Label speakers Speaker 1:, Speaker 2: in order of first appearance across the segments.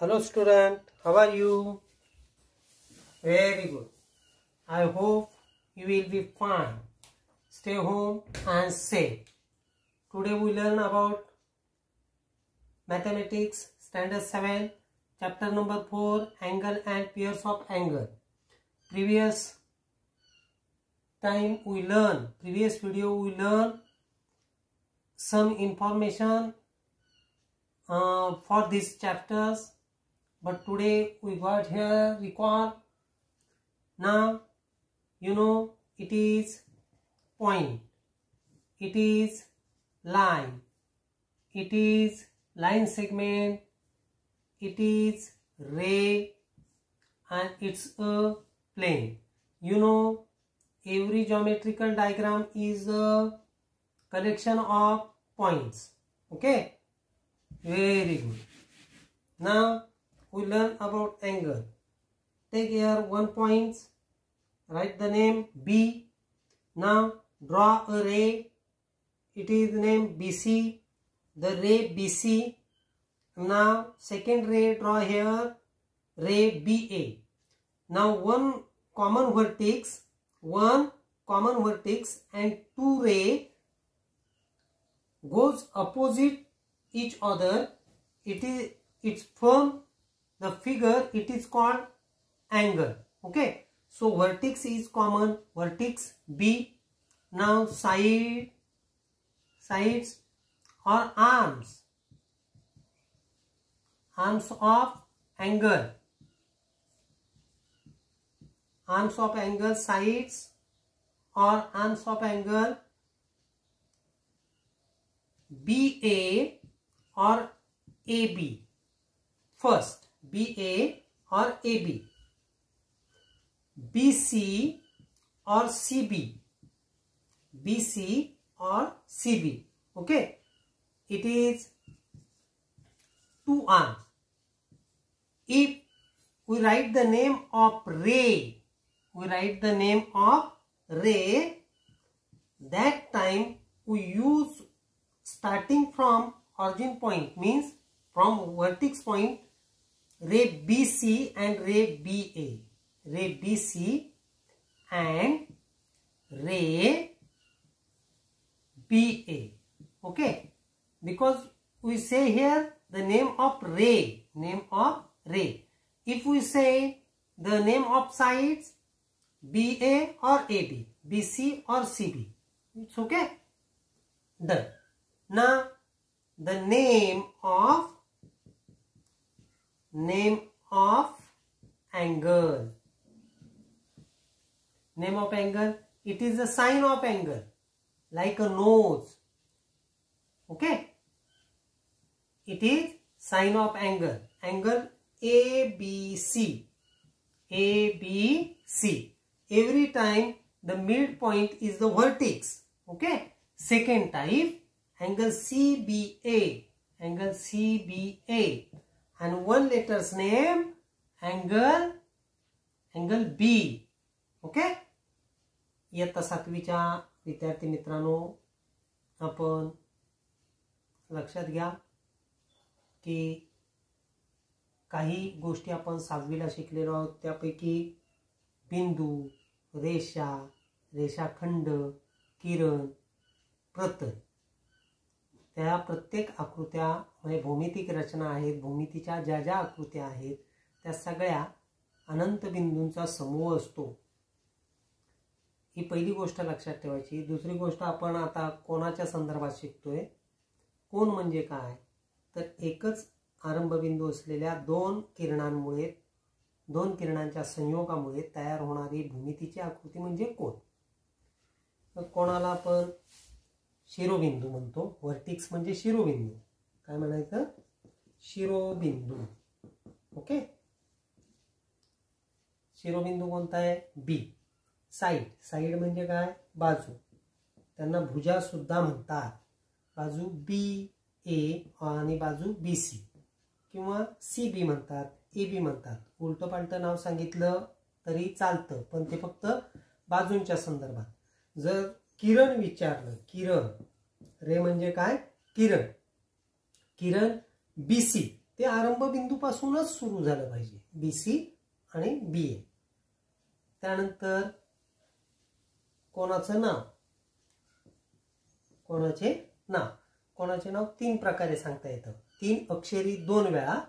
Speaker 1: Hello student, how are you? Very good. I hope you will be fine. Stay home and safe. Today we learn about mathematics standard 7 chapter number 4 angle and pairs of angle. Previous video we learn some information for these chapters, but today we got here recall. Now you know it is point, it is line, it is line segment, it is ray, and it's a plane. You know every geometrical diagram is a collection of points. Okay, very good. Now we learn about angle. Take here 1 point, write the name B. Now draw a ray, it is named BC, the ray BC. Now second ray, draw here ray BA. Now one common vertex and two ray goes opposite each other. It's from the figure, it is called angle. Okay, so vertex is common, vertex B. Now sides or arms of angle, sides or arms of angle BA or AB. First BA or AB, BC or CB, BC or CB. Okay, it is two arms. If we write the name of ray, that time we use starting from origin point, means from vertex point, ray BC and ray BA, ray BC and ray BA. Okay, because we say here the name of ray. If we say the name of sides, BA or AB, BC or CB, it's okay. Done. Now the name of angle. Name of angle, it is a sign of angle, like a nose. Okay, it is sign of angle. Angle ABC. Every time the midpoint is the vertex. Okay. Second type, angle CBA. And one letter's name, angle B. Okay. इयत्ता 7वीच्या विद्यार्थी मित्रांनो, आपण लक्षात घ्या की काही गोष्टी आपण 7वीला शिकलेलो आहोत. त्यापैकी बिंदू, रेषा, रेषाखंड, किरण, प्रतल, त्या प्रत्येक आकृत्या म्हणजे भौमितिक रचना आहेत. भूमितीच्या ज्या ज्या आकृत्या आहेत त्या सगळ्या अनंत बिंदूंचा समूह असतो. ही पहिली गोष्ट लक्षात ठेवायची. दुसरी गोष्ट, आपण आता कोणाच्या संदर्भात शिकतोय. कोन म्हणजे काय, तर एकच आरंभबिंदू असलेल्या दोन किरणांच्या संयोगामुळे तयार होणारी भूमितीची आकृती म्हणजे कोन. तर कोणाला आपण शिरोबिंदू म्हणतो. वर्टेक्स म्हणजे शिरोबिंदू. काय म्हणायचं, शिरोबिंदू. ओके, शिरोबिंदू कोणता आहे, बी. साइड म्हणजे काय, बाजू. त्यांना भुजा सुद्धा म्हणतात. बाजू बी ए आणि बाजू बी सी किंवा सी बी म्हणतात, ए बी म्हणतात. उलट पालट नाव सांगितलं तरी चालतं, पण ते फक्त बाजूंच्या संदर्भात. जर किरण विचारलं, किरण, रे म्हणजे काय, किरण, BC ते आरंभ बिंदूपासूनच सुरू झालं पाहिजे, BC आणि BA. त्यानंतर कोणाचं नाव, कोणाचे नाव 3 प्रकारे सांगता येतं. 3 अक्षरी 2 वेळा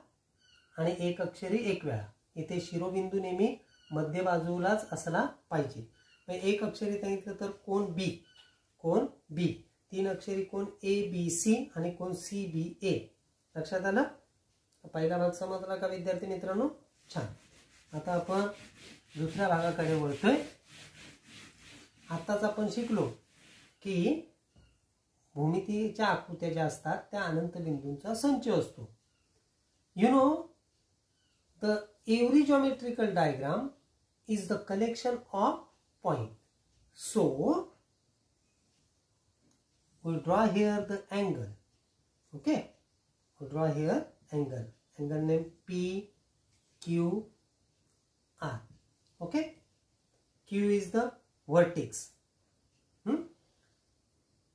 Speaker 1: आणि 1 अक्षरी 1 वेळा. इथे शिरोबिंदू नेहमी मध्य बाजूलाच असला पाहिजे. 1 अक्षरी सांगितलं तर कोण B, 3 अक्षरी कोण ABC आणि कोण CBA. लक्षात आलं? पहिला भाग समजला का विद्यार्थी मित्रांनो? छान. आता आपण दुसऱ्या भागाकडे वळतोय. आताच आपण शिकलो की भूमितीच्या आकृत्या ज्या असतात त्या अनंत बिंदूंचा संच असतो. You know the every geometrical diagram is the collection of point. So we draw here the angle. Okay, we draw here angle name P Q R. Okay, Q is the vertex.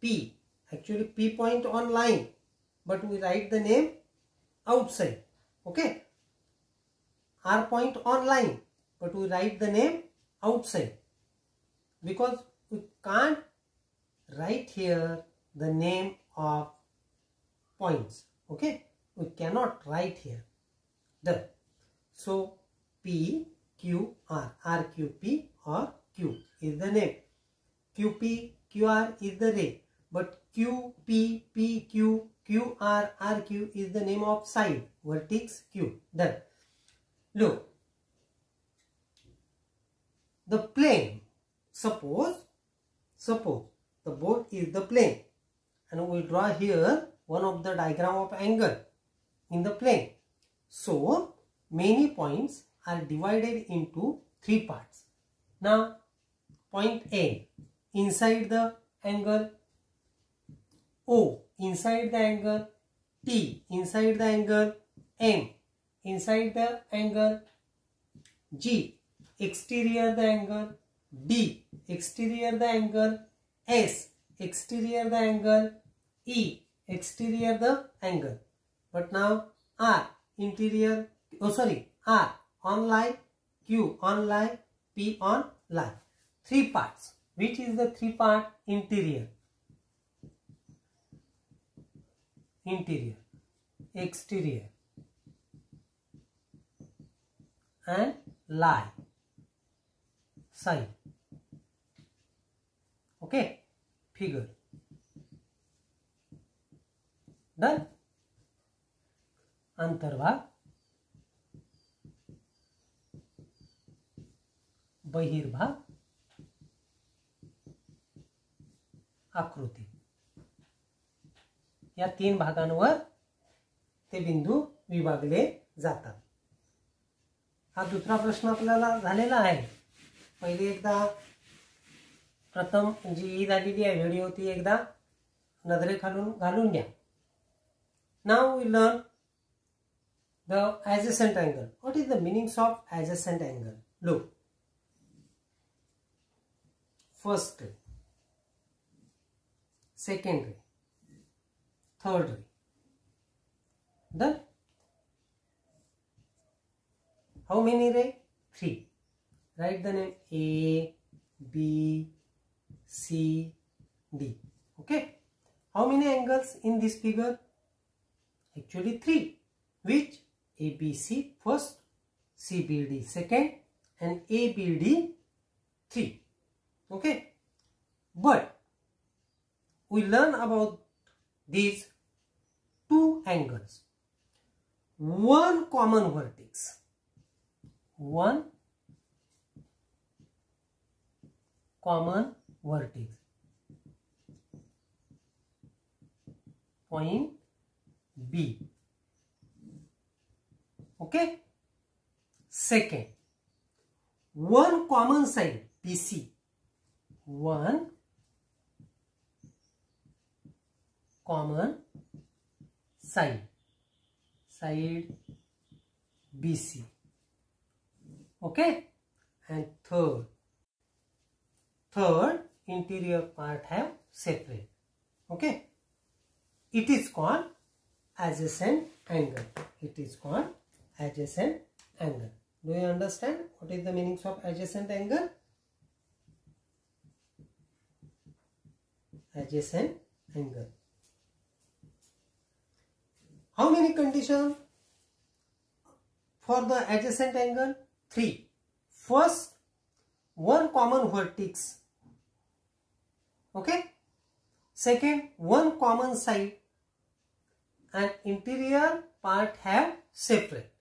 Speaker 1: P, actually P point on line, but we write the name outside. Okay, R point on line, but we write the name outside because we can't write here the name of points. Okay, we cannot write here. Done. So P Q R, R Q P or Q is the name. Q P Q R is the ray, but Q P P Q Q R R Q is the name of side, vertex Q. Done. Look, the plane. Suppose the board is the plane. And we draw here one of the diagram of angle in the plane. So many points are divided into 3 parts. Now point A, inside the angle, O, inside the angle, T, inside the angle, M, inside the angle, G, exterior the angle, D, exterior the angle, S, exterior the angle, E, exterior the angle. But now R, interior, R on line, Q on line, P on line. 3 parts. Which is the 3 part? Interior, exterior and lie, side. Okay, figure. Done. अंतर्भाग, बहिर्भाग, आकृती या 3 भागांवर ते बिंदू विभागले जातात. हा दुसरा प्रश्न आपल्याला झालेला आहे. पहिले एकदा प्रथम जी झालेली आहे व्हिडिओ ती एकदा नजरेखालून घालून घ्या. Now we learn the adjacent angle. What is the meanings of adjacent angle? Look, first ray, second ray, third ray. Done. How many ray? 3. Write the name A, B, C, D. Okay. How many angles in this figure? Actually 3. Which? ABC first, CBD second and ABD 3. Okay. But we learn about these 2 angles. One common vertex. One common vertex. Point B. Okay. Second, one common side BC. One common side BC. Okay. And third interior part have separate. Okay. It is called adjacent angle. It is called adjacent angle. Do you understand what is the meanings of adjacent angle? Adjacent angle. How many conditions for the adjacent angle? 3. First, one common vertex. Okay. Second, one common side and interior part have separate.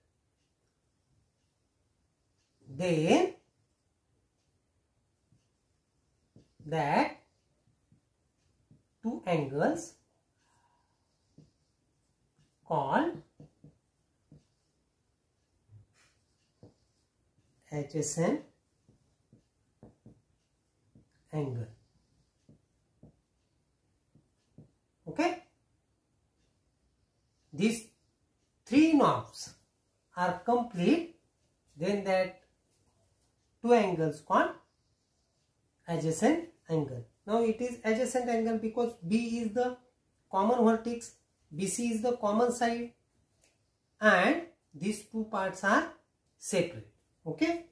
Speaker 1: Then that two angles called adjacent angle. Okay. These three knobs are complete, then that two angles called adjacent angle. Now it is adjacent angle because B is the common vertex, BC is the common side, and these two parts are separate. Okay.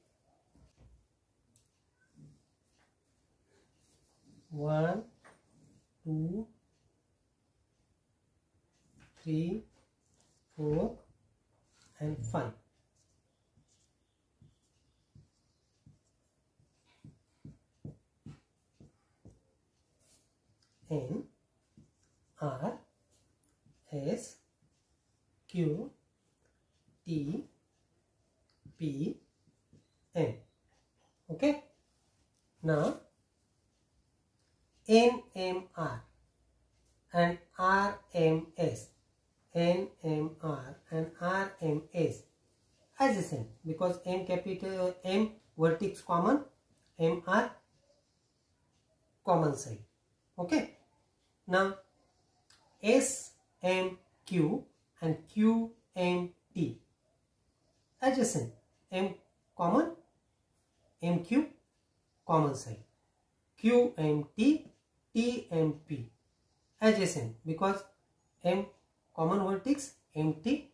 Speaker 1: 1, 2, 3, 4 and 5. N, R, S, Q, T, P, N. Okay. Now NMR and RMS. NMR and RMS adjacent because M capital M vertex common, MR common side. Okay. Now SMQ and QMT adjacent. M common, MQ common side. QMT, TMP adjacent because M common vertex, MT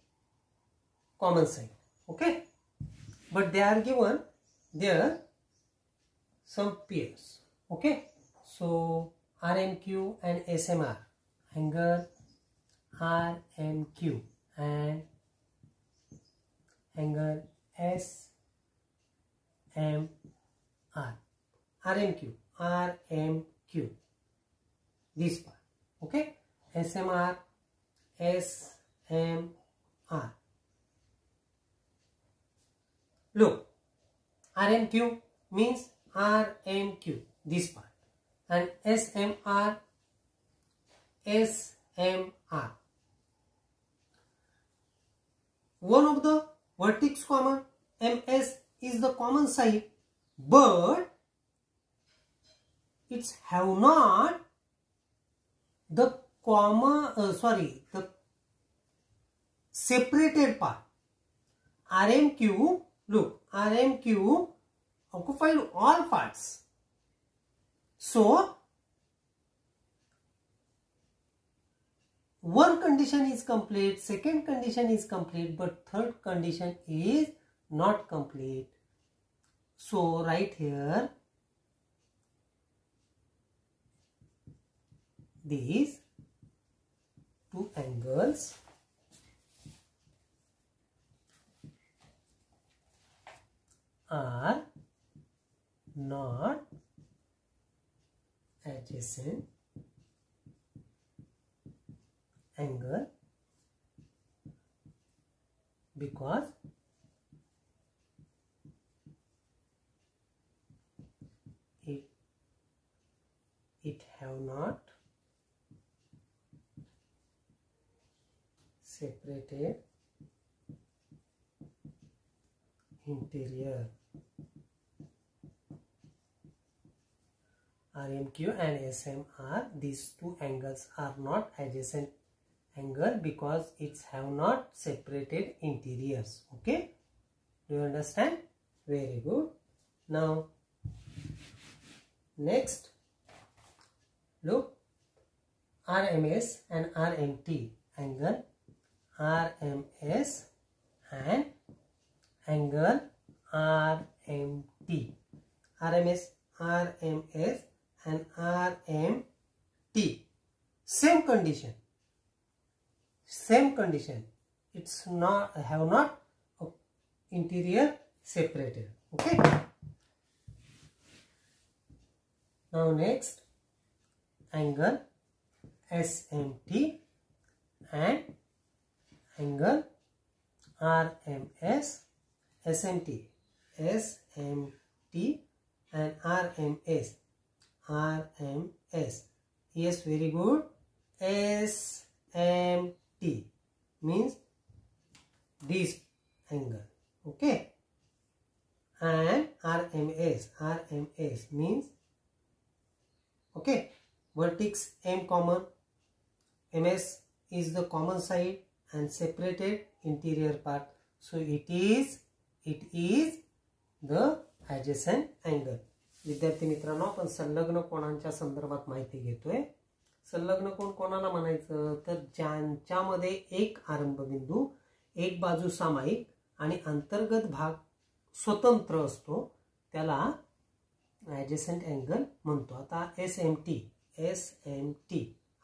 Speaker 1: common side. Okay. But they are given there some pairs. Okay. So RMQ and SMR, angle RMQ and angle SMR. RMQ, this part. Okay. SMR, SMR. Look, RMQ means RMQ, this part, and SMR, SMR. One of the vertex common, MS is the common side, but it's have not the the separated part. RMQ, look, RMQ occupied all parts. So one condition is complete, second condition is complete, but third condition is not complete. So right here, these two angles are not adjacent angle because it have not separated interior. RMQ and SMR, these two angles are not adjacent angle because it's have not separated interiors. Okay, do you understand? Very good. Now next, look, RMS and RMT angle RMS and angle RMT. RMS and RMT. Same condition. It's not interior separated. Okay. Now next, angle SMT and angle RMS. SMT and RMS. Yes, very good. SMT means this angle. Okay. And RMS means, okay, vertex M common. MS is the common side and separated interior part. So it is the adjacent angle. विद्यार्थी मित्रांनो, आपण संलग्न कोणांच्या संदर्भात माहिती घेतोय. संलग्न कोण कोणाला म्हणायचं तर ज्यांच्यामध्ये एक आरंभ बिंदू, एक बाजू सामायिक आणि अंतर्गत भाग स्वतंत्र असतो त्याला ॲडजसंट अँगल म्हणतो. आता SMT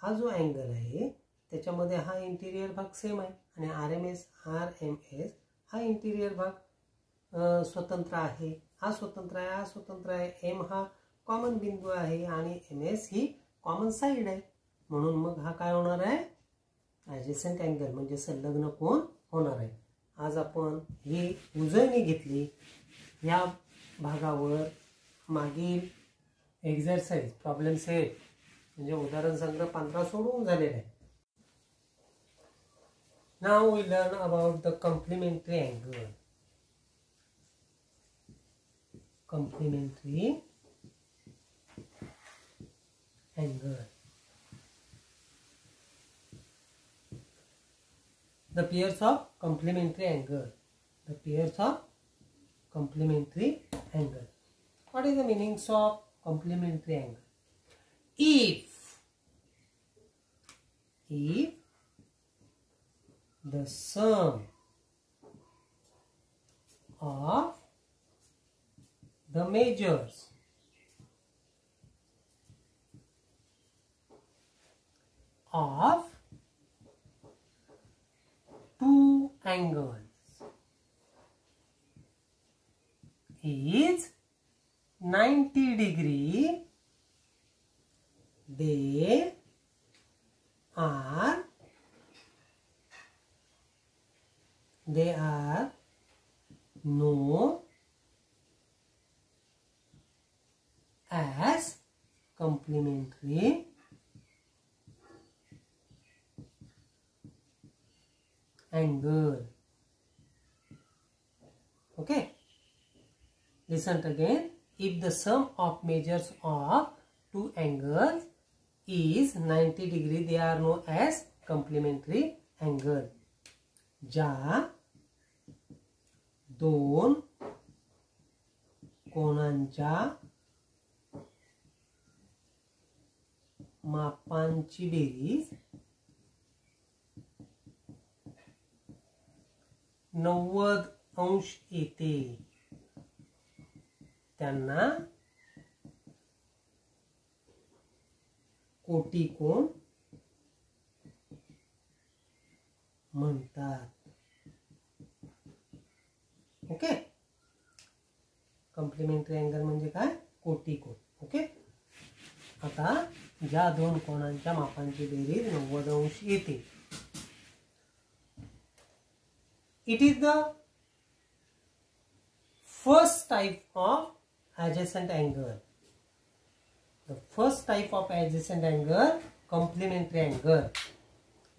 Speaker 1: हा जो अँगल आहे त्याच्यामध्ये हा इंटिरियर भाग सेम आहे आणि RMS हा इंटिरियर भाग स्वतंत्र आहे. हा स्वतंत्र आहे. M हा कॉमन बिंदू आहे आणि MS ही कॉमन साइड आहे. म्हणून मग हा काय होणार आहे, ॲडजसंट अँगल म्हणजे संलग्न कोन होणार आहे. आज आपण ही उजळणी घेतली. या भागावर मागील एक्सरसाइज प्रॉब्लेम सेट म्हणजे उदाहरण संग्रह 15 सोडवून झालेला आहे. Now we learn about the complementary angle. Complementary angle. The pairs of complementary angle. What is the meanings of complementary angle? If the sum of the measures of two angles is 90 degree, they are known as complementary angle. Okay, listen again. If the sum of measures of two angles is 90 degree, they are known as complementary angle. ज्या दोन कोणांच्या मापांची berries 90 अंश येते त्यांना कोटिकोण म्हणतात. Okay, complementary angle म्हणजे काय, कोटिकोण. Okay, आता ज्या दोन कोणांच्या मापांची बेरीज 90 अंश येते, it is the first type of adjacent angle. The first type of adjacent angle, complementary angle.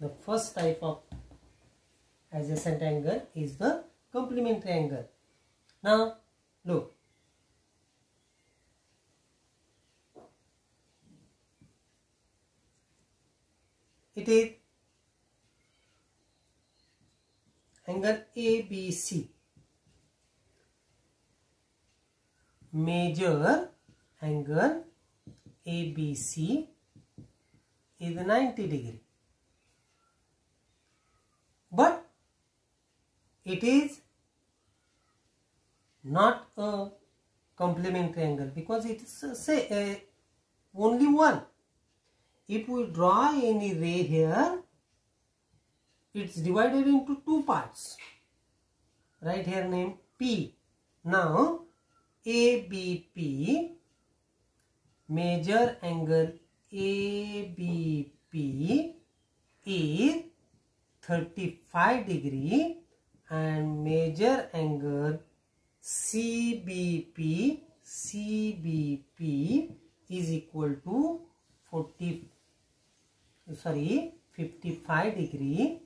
Speaker 1: The first type of adjacent angle is the complementary angle. Now look, it is angle ABC. Measure angle ABC is 90 degree. but it is not a complementary angle because it is only one. If we draw any ray here, it's divided into two parts. Right here name P. Now ABP, major angle ABP is 35 degree and major angle CBP is equal to 55 degree.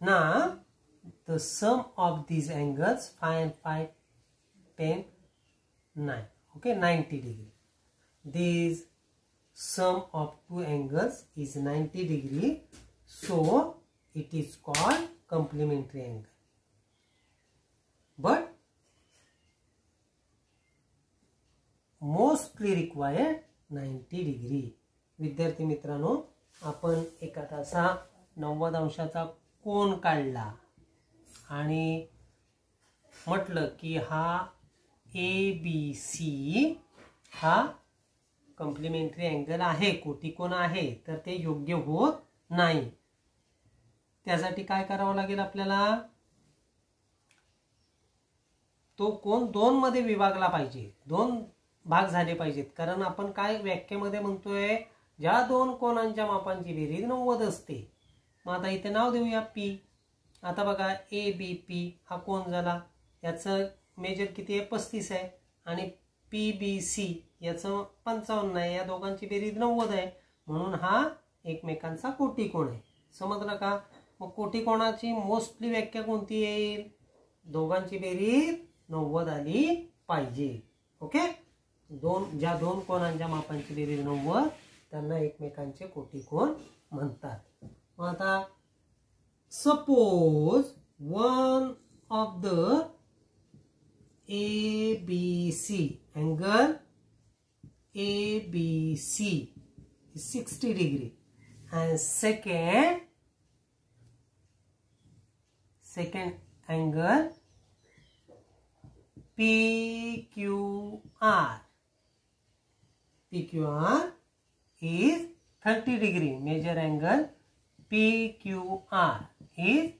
Speaker 1: Now the sum of these angles 5 and 5, 10, 9. Okay, 90 degree. This sum of two angles is 90 degree. So it is called complementary angle. But mostly required 90 degree. विद्यार्थी मित्रांनो, आपण एखादा असा 90 अंशाचा कोन काढला आणि म्हटलं की हा ABC हा कॉम्प्लिमेंटरी अँगल आहे, कोटिकोन आहे, तर ते योग्य होत नाही. त्यासाठी काय करावं लागेल आपल्याला? तो कोन दोन मध्ये विभागला पाहिजे, दोन भाग झाले पाहिजेत. कारण आपण काय व्याख्येमध्ये म्हणतोय, ज्या दोन कोनांच्या मापांची बेरीज 90 असते. मग आता इथे नाव देऊया P. आता बघा ABP हा कोन झाला, याचं मेजर किती आहे? 35 आहे आणि PBC याचं 55 आहे. या दोघांची बेरीज 90 आहे, म्हणून हा एकमेकांचा कोटिकोन आहे. समजलं का? मग कोटिकोणाची मोस्टली व्याख्या कोणती येईल? दोघांची बेरीज 90 आली पाहिजे. ओके, ज्या दोन कोनांच्या मापांची बेरीज 90 त्यांना एकमेकांचे कोटिकोन म्हणतात. मग आता suppose one of the ABC angle ABC is 60 degree and second angle PQR is 30 degree. Major angle PQR is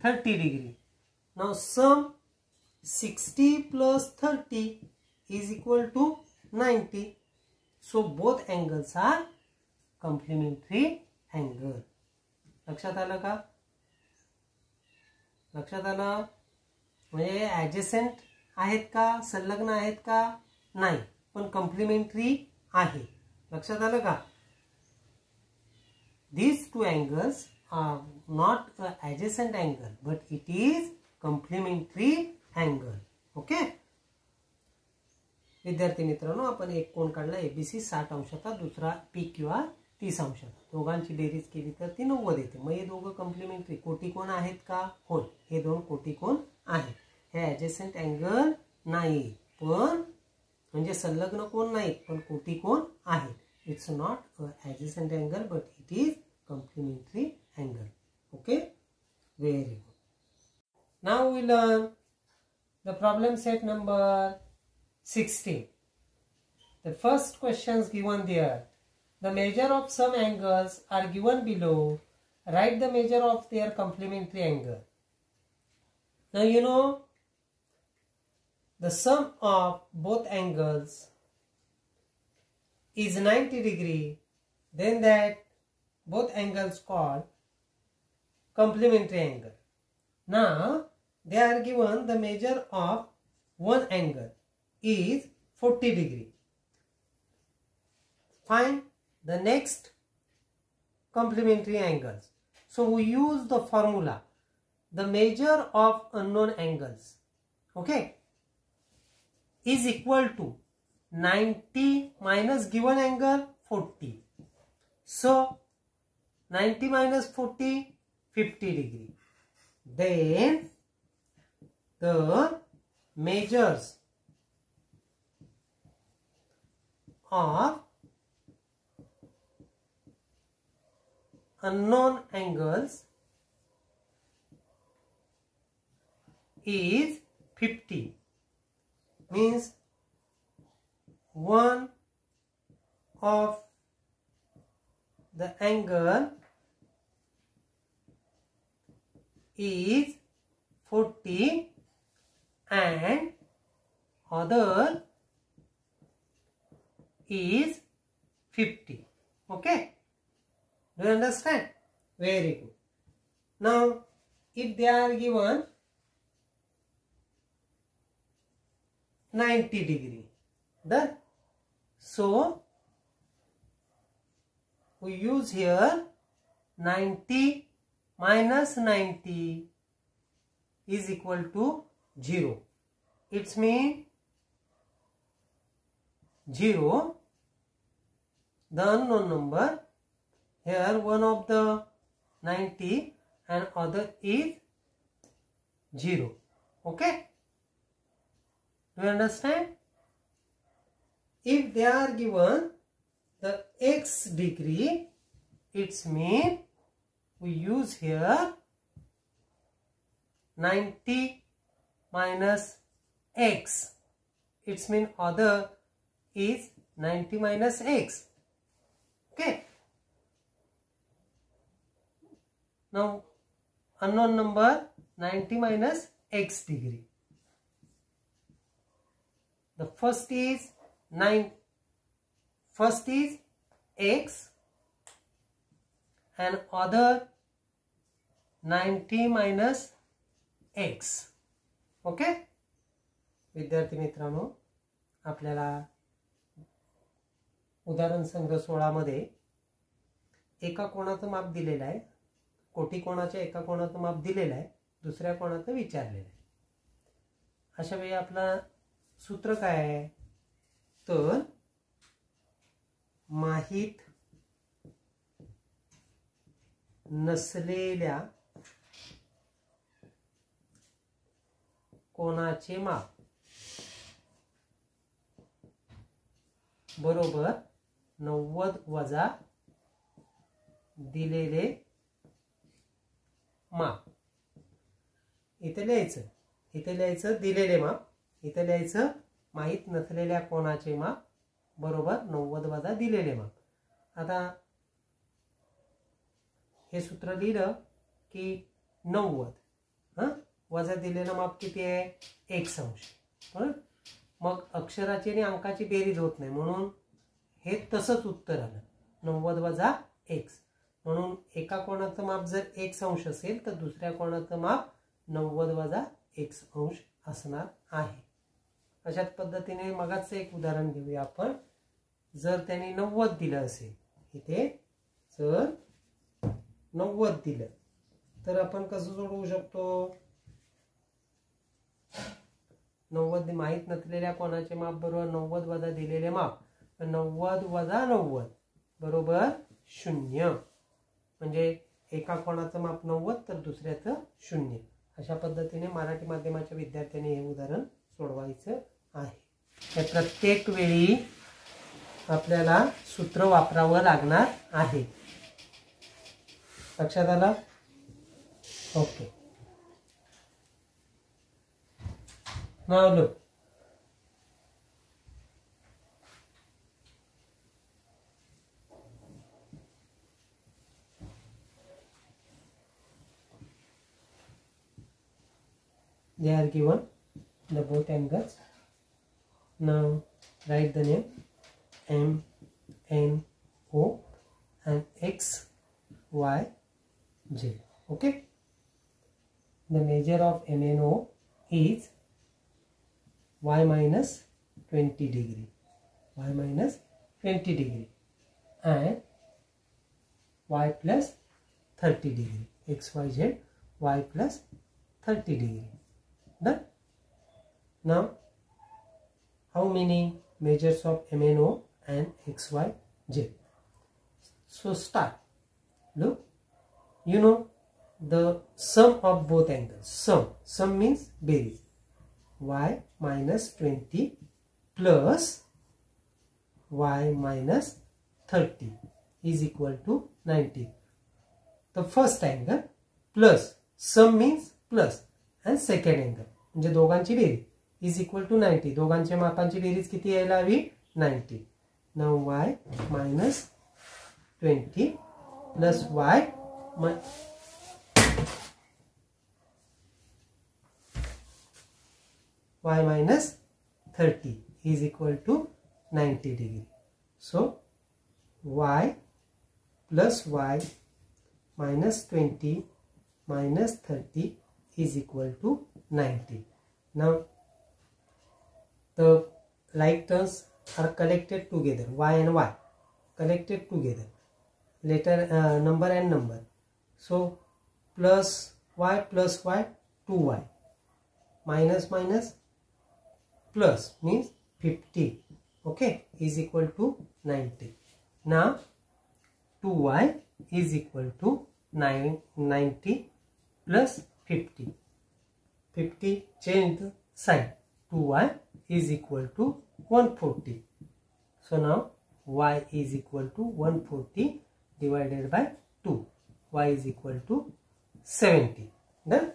Speaker 1: 30 degree. Now sum 60 plus 30 is equal to 90. So both angles are complementary angle. लक्षात आलं का? लक्षात आलं? म्हणजे adjacent आहेत का, संलग्न आहेत का? नाही, पण कॉम्प्लिमेंटरी आहे. लक्षात आलं का? These two angles are not an adjacent angle, but it is complementary angle. Okay विद्यार्थी मित्रांनो, आपण एक कोन काढला ABC 60 अंशाचा, दुसरा PQR 30 अंशाचा. दोघांची बेरीज केली तर ती 90 येते. मग हे दोघं कॉम्प्लिमेंटरी कोटिकोन आहेत का? होय, हे दोन कोटिकोन आहेत. हे ऍडजसेंट अँगल नाही, पण म्हणजे संलग्न कोन नाहीत, पण कोटिकोन आहेत. It's not a adjacent angle but it is complementary angle. Okay, very good. Now we learn the problem set number 16. The first questions given there. The measure of some angles are given below. Write the measure of their complementary angle. Now you know the sum of both angles is 90 degree. Then that both angles called complementary angle. Now they are given the measure of one angle is 40 degree. Find the next complementary angles. So we use the formula, the measure of unknown angles, okay, is equal to 90 minus given angle 40. So 90 minus 40, 50 degree. Then the measures of unknown angles is 50. Means one of the angle is 40 and other is 50. Okay, do you understand? Very good. Now if they are given 90 degree, done. So we use here 90 minus 90 is equal to 0. It's mean 0, the unknown number. Here one of the 90 and other is 0. Okay, do you understand? If they are given the x degree, it's mean we use here 90 minus x. It's mean other is 90 minus x. Okay. Now unknown number 90 minus x degree. The first is 9. First is x and other 90 minus x. Okay विद्यार्थी मित्रांनो, आपल्याला उदाहरण संघ 16 मध्ये एका कोणाचं माप दिलेलं आहे, कोटी कोणाच्या एका कोणाचं माप दिलेलं आहे, दुसऱ्या कोणाचं विचारलेलं आहे. अशा वेळी आपला सूत्र काय आहे, तर माहित नसलेल्या कोणाचे माप बरोबर 90 वजा दिलेले माप. इथे लिहायचं दिलेले माप, इथे लिहायचं माहित नसलेल्या कोणाचे माप बरोबर 90 वजा दिलेले माप. आता हे सूत्र लिहिलं की 90 वजा दिलेलं माप किती आहे, 1/. मग अक्षराची आणि अंकाची बेरीज होत नाही, म्हणून हे तसंच उत्तर आलं 90 वजा x. म्हणून एका कोणाचं माप जर 1/, असेल तर दुसऱ्या कोणाचं माप 90 वजा 1/, असणार आहे. अशाच पद्धतीने मगाचं एक उदाहरण घेऊया आपण. जर त्यांनी 90 दिलं असेल, इथे जर 90 दिलं तर आपण कसं सोडवू शकतो, 90 माहित नसलेल्या कोणाचे माप बरोबर 90 वजा दिलेले माप, 90 वजा 90 बरोबर 0. म्हणजे एका कोणाचं माप 90 तर दुसऱ्याचं 0. अशा पद्धतीने मराठी माध्यमाच्या विद्यार्थ्यांनी हे उदाहरण सोडवायचं आहे. त्या प्रत्येक वेळी आपल्याला सूत्र वापरावं लागणार आहे. लक्षात आलं? Okay. Now look. They are given the both angles. Now write the name M, N, O and X, Y, J. Okay. The measure of M, N, O is y minus 20 degree, y minus 20 degree, and y plus 30 degree, x, y, z, y plus 30 degree. Done. Now how many measures of M, N, O and x, y, z? So start. Look, you know the sum of both angles. Sum means bearish. Y minus 20 plus y minus 30 is equal to 90. the first angle plus sum means plus and second angle म्हणजे दोघांची berries is equal to 90. दोघांच्या मापांची berries किती यायला हवी 90. Now y minus 20 plus y minus 30 is equal to 90 degree. So y plus y minus 20 minus 30 is equal to 90. Now the like terms are collected together, y and y collected together, letter number and number. So plus y 2y minus minus plus means 50, okay, is equal to 90. Now 2y is equal to 90 plus 50. 50 change the sign. 2y is equal to 140. So now y is equal to 140 divided by 2. Y is equal to 70. Done.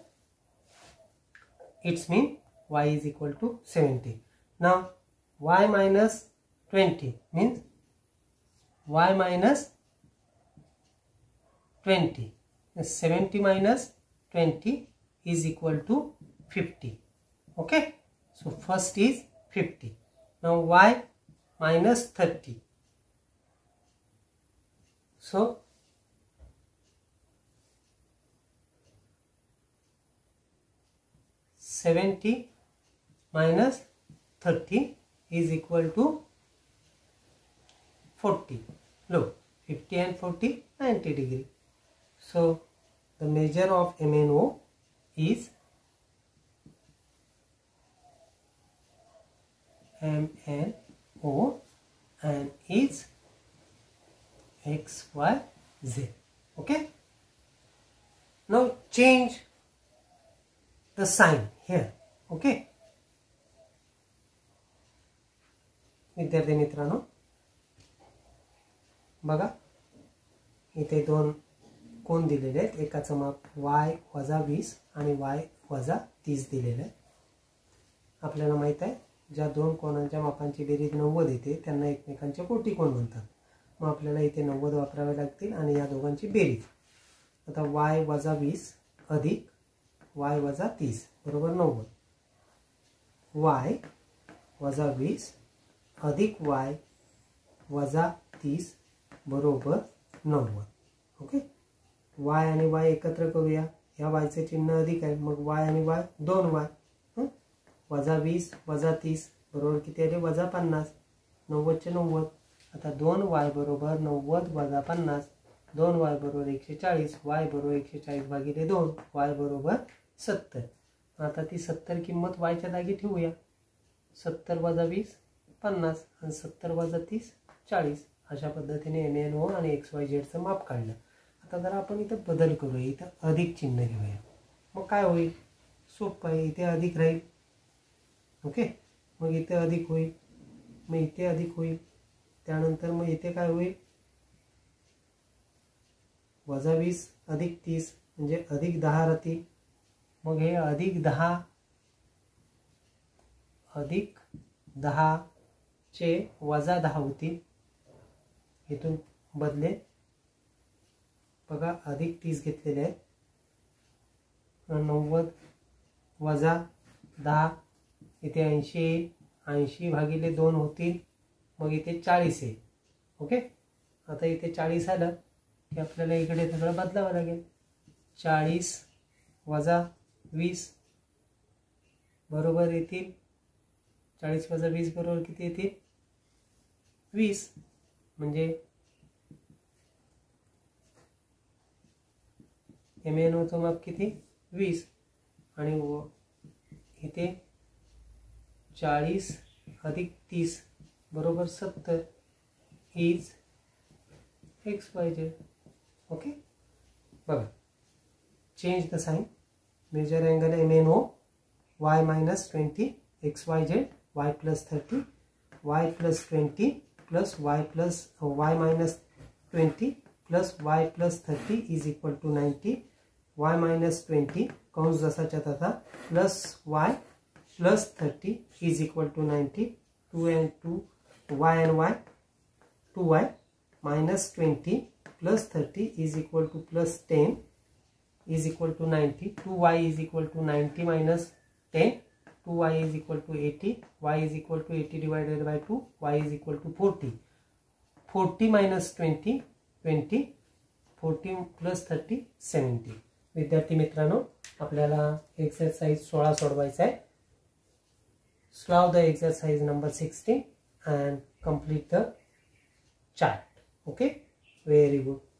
Speaker 1: It's mean y is equal to 70. Now y minus 20 means y minus 20. 70 minus 20 is equal to 50. Okay. So first is 50. Now y minus 30. So $70 minus 30 is equal to 40. Look, 50 and 40, 90 degree. So the measure of MNO is MNO and is XYZ. Okay. Now change the sign here. Okay. विद्यार्थी मित्रांनो बघा इथे दोन कोण दिलेले आहेत. एकाचं माप y वजा 20 आणि y वजा 30 दिलेलं आहे. आपल्याला माहित आहे ज्या दोन कोणांच्या मापांची बेरीज 90 येते त्यांना एकमेकांचे कोटी कोण म्हणतात. मग आपल्याला इथे 90 वापरावे लागतील आणि या दोघांची बेरीज. आता y वजा 20 अधिक y वजा 30 बरोबर 90. y वजा 20 अधिक y वजा 30 बरोबर 90. ओके. y आणि y एकत्र करूया. या y चे चिन्ह अधिक आहे मग y आणि y 2y. वजा 20 वजा 30 बरोबर किती आले वजा 50. 90 चे 90. आता 2y बरोबर 90 वजा 50. 2y बरोबर 140. y बरोबर 140 भागिले 2. y बरोबर 70. आता ती 70 किंमत y च्या जागी ठेवूया. 70 वजा 20 50 आणि 70 वजा 30 40. अशा पद्धतीने MNO आणि XYZ चं माप काढलं. आता जर आपण इथं बदल करूया. इथं अधिक चिन्ह घेऊया. मग काय होईल. सोपं आहे. इथे अधिक राहील. ओके. मग इथे अधिक होईल. मग इथे अधिक होईल. त्यानंतर मग इथे काय होईल वजा 20 अधिक 30 म्हणजे अधिक 10 राहतील. मग हे अधिक 10 चे वजा 10 होतील. इथून बदले बघा अधिक 30 घेतलेले आहेत. 90 वजा 10 इथे 80 येईल. 80 भागिले 2 होतील. मग इथे 40 येईल. ओके. आता इथे 40 आलं की आपल्याला इकडे सगळं बदलावं लागेल. 40 वजा 20 बरोबर येतील 40 वजा 20 बरोबर किती येतील 20. म्हणजे MNO चं माप किती 20 आणि इथे 40 अधिक 30 बरोबर 70 इज XYZ. ओके. बघा change the sign. Measure angle MNO y minus 20 XYZ y plus 30 y plus 20 plus y minus 20 plus y plus 30 is equal to 90, y minus 20 कंस जसाच्या तसा plus y plus 30 is equal to 90, 2 and 2 y and y 2y minus 20 plus 30 is equal to plus 10 is equal to 90, 2y is equal to 90 minus 10, 2y is equal to 80, y is equal to 80 divided by 2, y is equal to 40, 40 minus 20 20, 40 plus 30 70. विद्यार्थी मित्रांनो आपल्याला exercise 16 सोडवायचा आहे. Solve the exercise number 16 and complete the chart. Okay, very good.